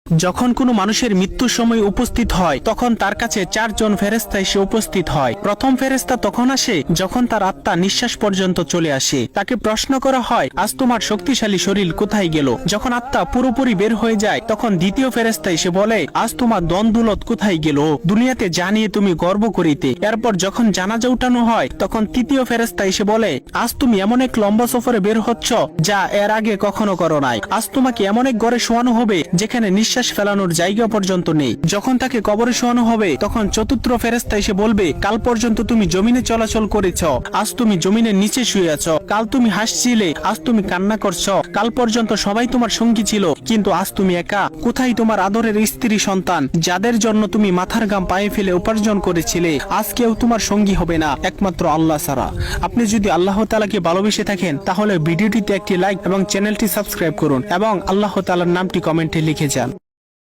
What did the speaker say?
যখন কোনো মানুষের মৃত্যুর সময় উপস্থিত হয় তখন তার কাছে চারজন ফেরেশতা এসে উপস্থিত হয়। প্রথম ফেরেশতা তখন আসে যখন তার আত্মা নিঃশ্বাস পর্যন্ত চলে আসে। তাকে প্রশ্ন করা হয়, আজ তোমার শক্তিশালী শরীর কোথায় গেল? যখন আত্মা পুরোপুরি বের হয়ে যায় তখন দ্বিতীয় ফেরেশতা এসে বলে, আজ তোমার দন-দৌলত কোথায় গেল? দুনিয়াতে জানিয়ে তুমি গর্ব করিতে। এরপর যখন জানাজা উঠানো হয় তখন তৃতীয় ফেরেশতা এসে বলে, আজ তুমি এমন এক লম্বা সফরে বের হচ্ছ যা এর আগে কখনো করো নাই। আজ তোমাকে এমন এক ঘরে শোয়ানো হবে যেখানে নিঃশ্বাস ফেলানোর জায়গা পর্যন্ত নেই। যখন তাকে কবরে শোয়ানো হবে তখন চতুর্থ ফেরেশতা এসে বলবে, কাল পর্যন্ত তুমি জমিনে চলাচল করেছ, আজ তুমি জমিনের নিচে শুয়ে আছো। কাল তুমি হাসছিলে, আজ তুমি কান্না করছো। কাল পর্যন্ত সবাই তোমার সঙ্গী ছিল, কিন্তু আজ তুমি একা। কোথায় তোমার আদরের স্ত্রী সন্তান যাদের জন্য তুমি মাথার ঘাম পায়ে ফেলে উপার্জন করেছিলে? আজ কেউ তোমার সঙ্গী হবে না একমাত্র আল্লাহ ছাড়া। আপনি যদি আল্লাহ তাআলাকে ভালোবেসে থাকেন তাহলে ভিডিওটিতে একটি লাইক এবং চ্যানেলটি সাবস্ক্রাইব করুন এবং আল্লাহ তাআলার নামটি কমেন্টে লিখে যান।